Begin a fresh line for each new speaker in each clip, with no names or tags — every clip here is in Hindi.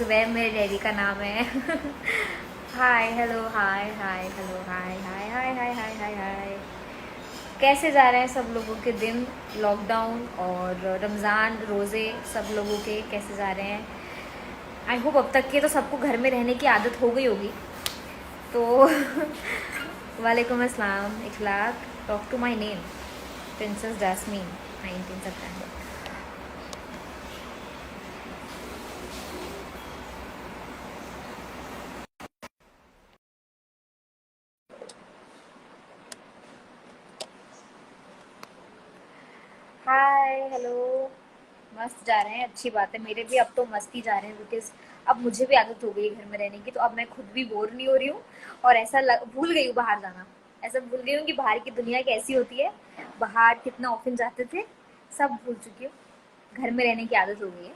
जुबैर मेरे डैडी का नाम है। Hi hello hi hi hello hi hi hi hi hi hi hi. कैसे जा रहे हैं सब लोगों के दिन, लॉकडाउन और रमज़ान रोज़े सब लोगों के कैसे जा रहे हैं? आई होप अब तक के तो सबको घर में रहने की आदत हो गई होगी। तो वालेकुम अस्सलाम Ikhlaq, talk to my name princess Jasmine 19 सितंबर। Hi hello. मस्त जा रहे हैं, अच्छी बात है। मेरे भी अब तो मस्त ही जा रहे हैं बिकॉज अब मुझे भी आदत हो गई है घर में रहने की, तो अब मैं खुद भी बोर नहीं हो रही हूँ। और भूल गई हूँ बाहर जाना। ऐसा भूल गई हूँ कि बाहर की दुनिया कैसी होती है, बाहर कितना ऑफिन जाते थे, सब भूल चुकी हूँ। घर में रहने की आदत हो गई है।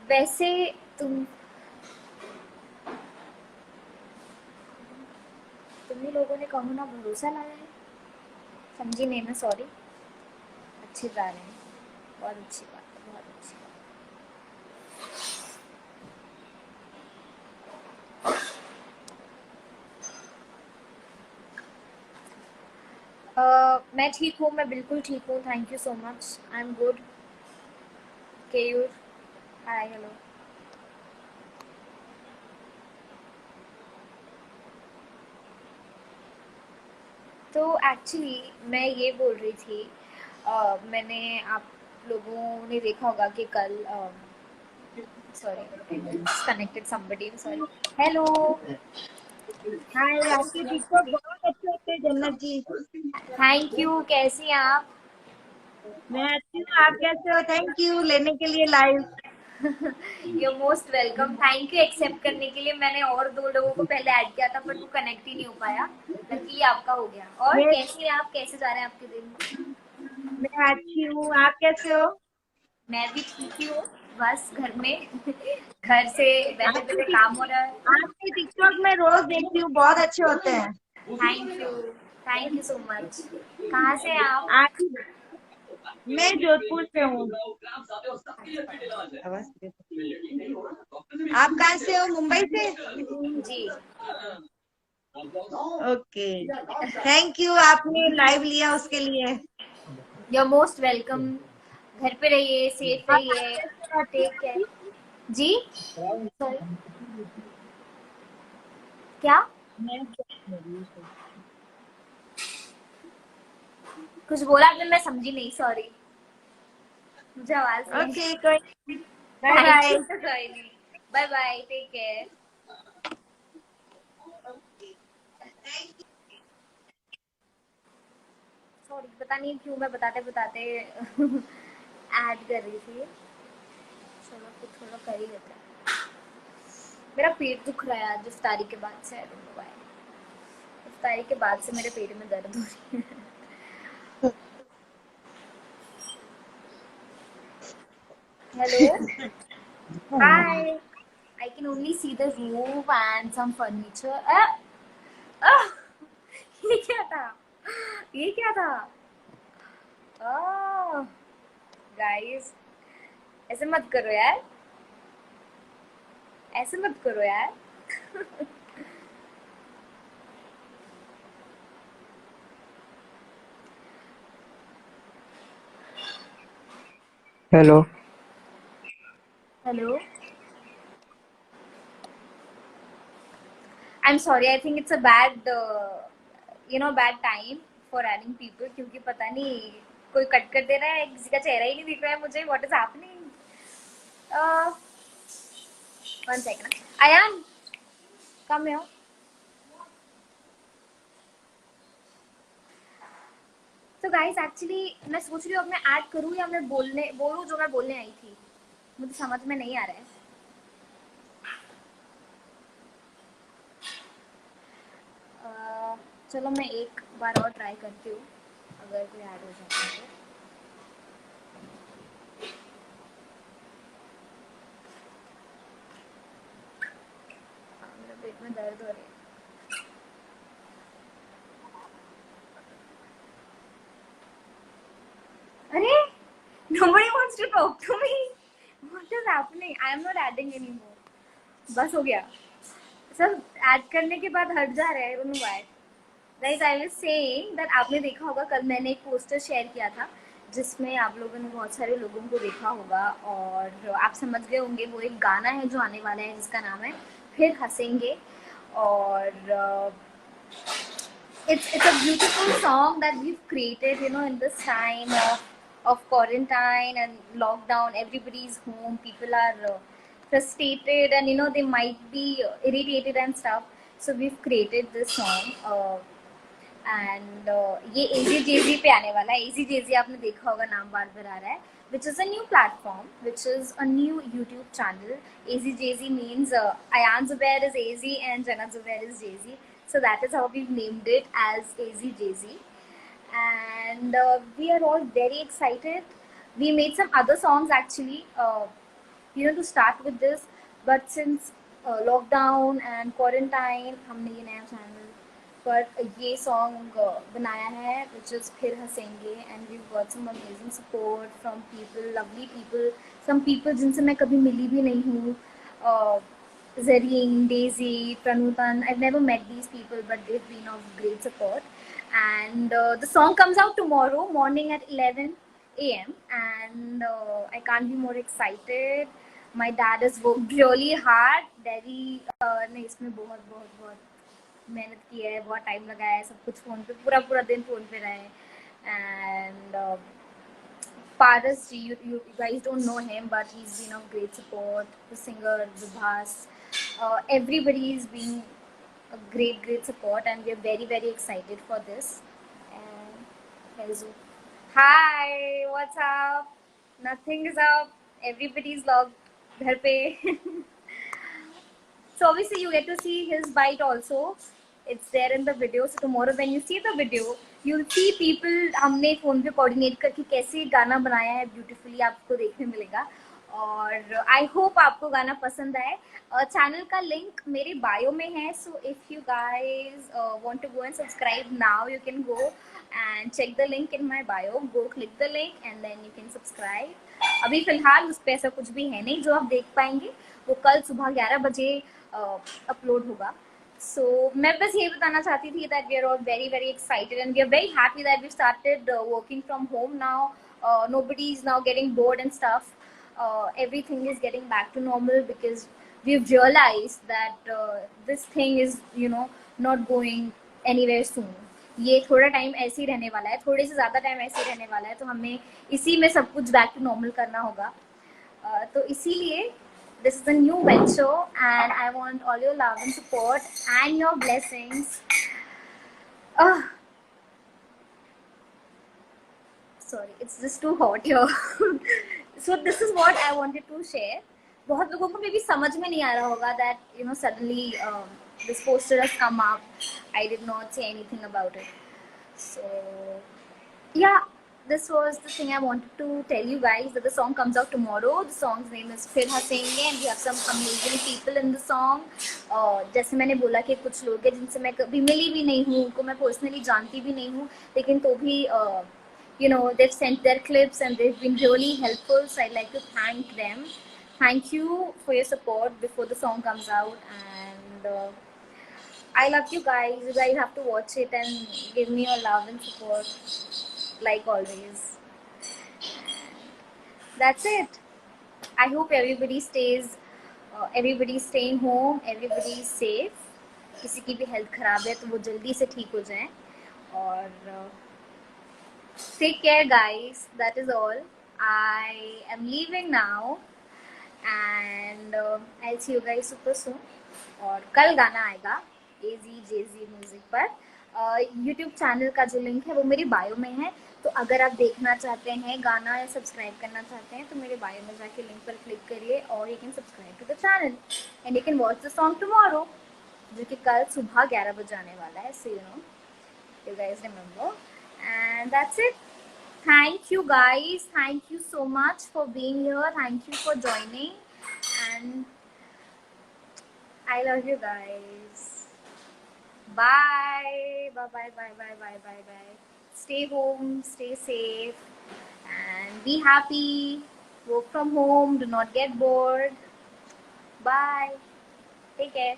वैसे तुम ही लोगों ने कहो ना भरोसा लाया है। समझी नहीं मैं, सॉरी। अच्छे जा रहे हैं, बहुत अच्छी बात है, बहुत अच्छी बात है। मैं ठीक हूँ, मैं बिल्कुल ठीक हूँ, thank you so much, I am good. Keyur, hi hello. तो एक्चुअली मैं ये बोल रही थी, मैंने आप लोगों ने देखा होगा कि कल sorry connected somebody, sorry. Hello.
Hi, आपके टिकटॉक बहुत अच्छे होते हैं जन्नत जी।
थैंक यू, कैसी हैं आप?
मैं अच्छी हूँ, आप कैसे हो? थैंक यू लेने के लिए live.
You most welcome, thank you accept करने के लिए। मैंने और दो लोगों को पहले ऐड किया था बट वो कनेक्ट ही नहीं हो पाया। लकीली आपका हो गया। और
मैं
कैसे हैं आप, कैसे जा रहे हैं आपके दिन?
मैं अच्छी हूँ, आप कैसे हो?
मैं भी ठीक ही हूँ, बस घर में घर से बैठे
आपके
बैठे
टिक-
काम हो रहा है।
आपके टिकटॉक में रोज देखती हूँ, बहुत अच्छे होते हैं।
Thank you so much. कहाँ से हैं आप?
आप मैं जोधपुर से हूँ। आवाज आप कहाँ से हो? मुंबई से?
जी।
ओके, थैंक यू आपने लाइव लिया उसके लिए।
You are most welcome. घर पे रहिए, सेफ
आप
रहिए।
कैसे हो? अच्छी
टेक
हैं
केयर।
जी?
जी। सॉरी, क्या? कुछ बोला आपने, मैं समझी नहीं, सॉरी। मुझे आवाज नहीं आई।
ओके, कोई बाय
थैंक
बाय।
यू, कोई नहीं। Bye bye, take care. Sorry, पता नहीं क्यों मैं बताते बताते ऐड कर रही थी। चलो कुछ थोड़ा कर ही लेते हैं। मेरा पेट दुख रहा है आज इफ्तारी के बाद से, आई डोंट नो व्हाई। इफ्तारी के बाद से मेरे पेट में दर्द हो रही है। Hello. Hi. I can only see the roof and some furniture. ये क्या था? ये क्या था? गाइस, ऐसे मत करो यार, ऐसे मत करो यार।
Hello.
Hello. I am sorry, I think it's a bad bad time for adding people, क्योंकि पता नहीं कोई कट कर दे रहा है, किसी का चेहरा ही नहीं दिख रहा है मुझे। What is happening? One second. Ayaan, come here. तो गाइस एक्चुअली मैं सोच रही हूँ अब मैं ऐड करूँ या मैं बोलूँ जो मैं बोलने आई थी। मुझे समझ में नहीं आ रहा है। अह, चलो मैं एक बार और ट्राई करती हूँ, अगर कोई ऐड हो जाता है तो। मेरे पेट में दर्द हो रही है। अरे, nobody wants to talk to me. What is happening? I am not adding anymore. बस हो गया. सब ऐड करने के बाद हट जा रहा है. I don't know why. Guys, I was saying that आपने देखा होगा कल मैंने एक पोस्टर शेयर किया था जिसमें आप लोगों ने बहुत सारे लोगों को देखा होगा और आप समझ गए होंगे वो एक गाना है जो आने वाला है जिसका नाम है फिर हंसेंगे. और it's a beautiful song that we've created, you know, in this time of quarantine and lockdown. Everybody's home, people are frustrated, and you know they might be irritated and stuff. So we've created this song. And ये एजी जेजी पे आने वाला है. एजी जेजी आपने देखा होगा, नाम बार बार आ रहा है. Which is a new platform, which is a new YouTube channel. AG JG means Ayan Zubair is AZ and Jana Zubair is JZ. So that is how we've named it as AZ JZ. And we are all very excited. We made some other songs actually, you know, to start with this. But since lockdown and quarantine, हमने ये नया चैनल पर ये सॉन्ग बनाया है विच इज़ फिर हंसेंगे. And we got some amazing support from people, lovely people, some people जिनसे मैं कभी मिली भी नहीं हूँ. Zareen, Daisy, Pranutan. I've never met these people, but they've been of great support. And the song comes out tomorrow morning at 11 a.m. And I can't be more excited. My dad has worked really hard. Daddy ने इसमें बहुत बहुत बहुत मेहनत की है, बहुत टाइम लगाया है, सब कुछ फ़ोन पे पूरा पूरा दिन फ़ोन पे रहे. And Paras, you guys don't know him, but he's been of great support. The singer, Vibhas, everybody is being a great support, and we're very excited for this. And here's you. Hi, what's up? Nothing is up. Everybody's logged. घर पे. So obviously you get to see his bite also. It's there in the video. So tomorrow when you see the video, you'll see people हमने फ़ोन पे कोऑर्डिनेट करके कैसे गाना बनाया है ब्यूटीफुली, आपको देखने मिलेगा. और आई होप आपको गाना पसंद आए. चैनल का लिंक मेरे बायो में है. So if you guys want to go and subscribe now, you can go and check the link in my bio. Go click the link and then you can subscribe. अभी फ़िलहाल उस पर ऐसा कुछ भी है नहीं जो आप देख पाएंगे. वो कल सुबह 11 बजे अपलोड होगा. So मैं बस ये बताना चाहती थी that we are all very excited and we are very happy that we started working from home now. Nobody is now getting bored and stuff. Everything is getting back to normal because we've realized that this thing is, you know, not going anywhere soon. ये थोड़ा टाइम ऐसे ही रहने वाला है, थोड़े से ज़्यादा टाइम ऐसे ही रहने वाला है. तो हमें इसी में सब कुछ बैक टू नॉर्मल करना होगा. तो इसीलिए this is a new venture and I want all your love and support and your blessings. Sorry, it's just too hot here. So this is what I wanted to share. बहुत लोगों को मे भी समझ में नहीं आ रहा होगा that, you know, suddenly this poster has come up. I did not say anything about it. So yeah, this was the thing I wanted to tell you guys, that the song comes out tomorrow. The song's name is फिर हंसेंगे and we have some amazing people in the song. जैसे मैंने बोला कि कुछ लोग हैं जिनसे मैं कभी मिली भी नहीं हूँ, उनको मैं पर्सनली जानती भी नहीं हूँ, लेकिन तो भी you know, they've sent their clips and they've been really helpful. So I'd like to thank them. Thank you for your support before the song comes out. And I love you guys. You guys have to watch it and give me your love and support like always. That's it. I hope everybody stays, everybody's staying home, everybody is safe. किसी की भी हेल्थ खराब है तो वो जल्दी से ठीक हो जाए. और take care guys. That is all. I am leaving now and I'll see you guys super soon. और कल गाना आएगा AZ JZ म्यूजिक पर. यूट्यूब चैनल का जो लिंक है वो मेरी बायो में है. तो अगर आप देखना चाहते हैं गाना या सब्सक्राइब करना चाहते हैं तो मेरे बायो में जाके लिंक पर क्लिक करिए और you can subscribe to the channel and you can watch the song tomorrow, जो कि कल सुबह 11 बजे आने वाला है. So you know, you guys remember. And that's it. Thank you guys. Thank you so much for being here. Thank you for joining. And I love you guys. Bye. Bye. Stay home, stay safe, and be happy. Work from home. Do not get bored. Bye. Take care.